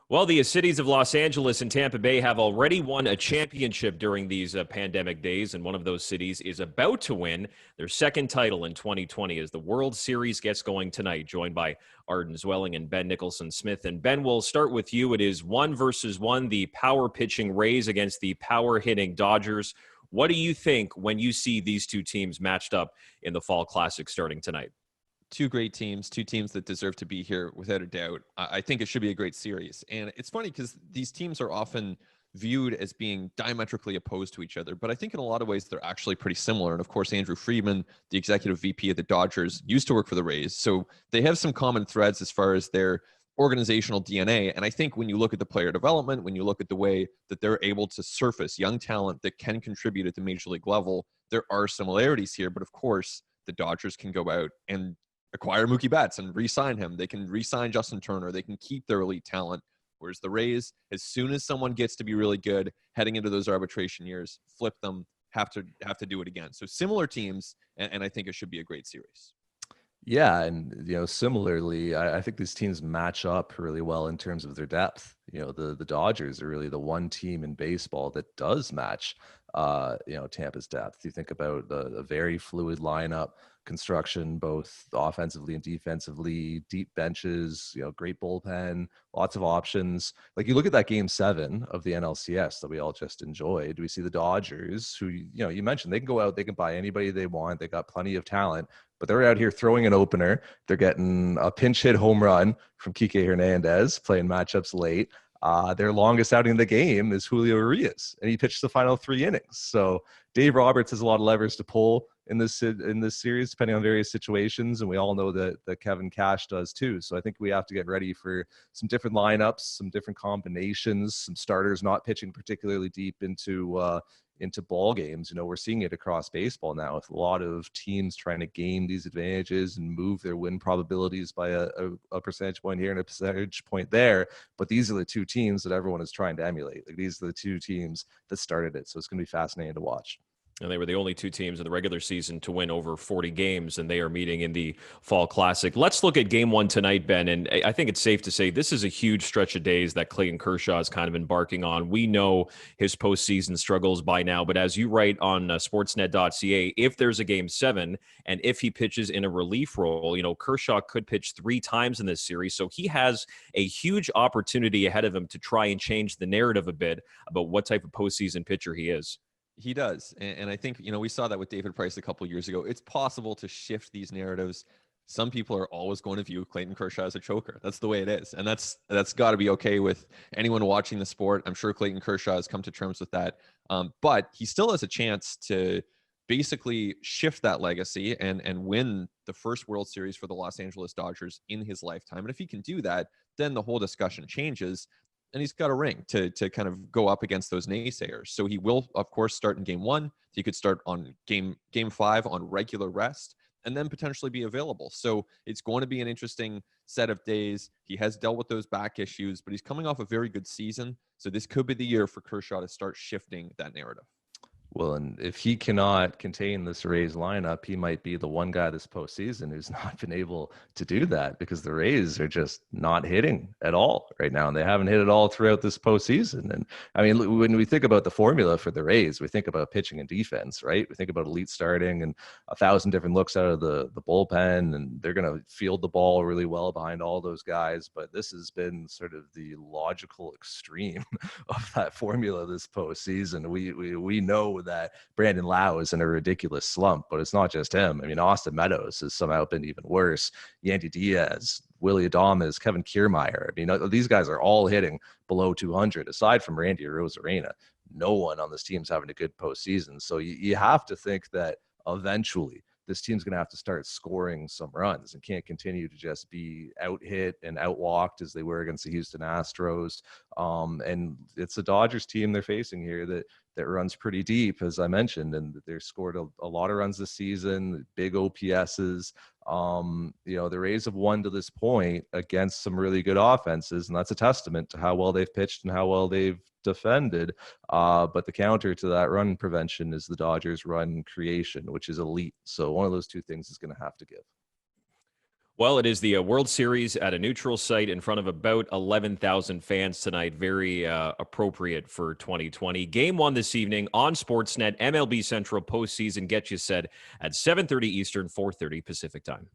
Well, the cities of Los Angeles and Tampa Bay have already won a championship during these pandemic days, and one of those cities is about to win their second title in 2020 as the World Series gets going tonight, joined by Arden, Zwelling, and Ben Nicholson-Smith. And Ben, we'll start with you. It is 1-1, the power pitching Rays against the power hitting Dodgers. What do you think when you see these two teams matched up in the Fall Classic starting tonight? Two great teams, two teams that deserve to be here without a doubt. I think it should be a great series. And it's funny because these teams are often viewed as being diametrically opposed to each other, but I think in a lot of ways they're actually pretty similar. And of course, Andrew Friedman, the executive VP of the Dodgers, used to work for the Rays. So they have some common threads as far as their organizational DNA. And I think when you look at the player development, when you look at the way that they're able to surface young talent that can contribute at the major league level, there are similarities here. But of course, the Dodgers can go out and acquire Mookie Betts and re-sign him. They can re-sign Justin Turner. They can keep their elite talent. Whereas the Rays, as soon as someone gets to be really good, heading into those arbitration years, flip them, have to do it again. So similar teams, and I think it should be a great series. Yeah, and similarly, I think these teams match up really well in terms of their depth. The Dodgers are really the one team in baseball that does match Tampa's depth. You think about the very fluid lineup construction, both offensively and defensively, deep benches, great bullpen, lots of options. Like you look at that game 7 of the NLCS that we all just enjoyed. We see the Dodgers, who, you mentioned, they can go out, they can buy anybody they want. They got plenty of talent, but they're out here throwing an opener. They're getting a pinch hit home run from Kike Hernandez, playing matchups late. Their longest outing in the game is Julio Urias, and he pitched the final 3 innings. So Dave Roberts has a lot of levers to pull in this series, depending on various situations, and we all know that Kevin Cash does too. So I think we have to get ready for some different lineups, some different combinations, some starters not pitching particularly deep into ball games. We're seeing it across baseball now with a lot of teams trying to gain these advantages and move their win probabilities by a percentage point here and a percentage point there. But these are the two teams that everyone is trying to emulate. Like, these are the two teams that started it. So it's going to be fascinating to watch. And they were the only two teams in the regular season to win over 40 games, and they are meeting in the Fall Classic. Let's look at Game 1 tonight, Ben, and I think it's safe to say this is a huge stretch of days that Clayton Kershaw is kind of embarking on. We know his postseason struggles by now, but as you write on sportsnet.ca, if there's a Game 7, and if he pitches in a relief role, Kershaw could pitch 3 times in this series, so he has a huge opportunity ahead of him to try and change the narrative a bit about what type of postseason pitcher he is. He does. And I think, we saw that with David Price a couple of years ago. It's possible to shift these narratives. Some people are always going to view Clayton Kershaw as a choker. That's the way it is. And that's got to be okay with anyone watching the sport. I'm sure Clayton Kershaw has come to terms with that. But he still has a chance to basically shift that legacy and win the first World Series for the Los Angeles Dodgers in his lifetime. And if he can do that, then the whole discussion changes. And he's got a ring to kind of go up against those naysayers. So he will, of course, start in Game 1. He could start on Game 5 on regular rest and then potentially be available. So it's going to be an interesting set of days. He has dealt with those back issues, but he's coming off a very good season. So this could be the year for Kershaw to start shifting that narrative. Well, and if he cannot contain this Rays lineup, he might be the one guy this postseason who's not been able to do that, because the Rays are just not hitting at all right now. And they haven't hit at all throughout this postseason. And I mean, when we think about the formula for the Rays, we think about pitching and defense, right? We think about elite starting and 1,000 different looks out of the bullpen, and they're going to field the ball really well behind all those guys. But this has been sort of the logical extreme of that formula this postseason. We know that Brandon Lau is in a ridiculous slump, but it's not just him. I mean, Austin Meadows has somehow been even worse. Yandy Diaz, Willie Adames, Kevin Kiermaier. I mean, these guys are all hitting below 200, aside from Randy Arozarena. No one on this team's having a good postseason. So you have to think that eventually this team's going to have to start scoring some runs and can't continue to just be out hit and out walked as they were against the Houston Astros. And it's a Dodgers team they're facing here that runs pretty deep, as I mentioned, and they've scored a lot of runs this season, big OPSs. The Rays have won to this point against some really good offenses, and that's a testament to how well they've pitched and how well they've defended. But the counter to that run prevention is the Dodgers run creation, which is elite. So one of those two things is going to have to give. Well, it is the World Series at a neutral site in front of about 11,000 fans tonight. Very appropriate for 2020. Game 1 this evening on Sportsnet. MLB Central postseason. Get you set at 7:30 Eastern, 4:30 Pacific time.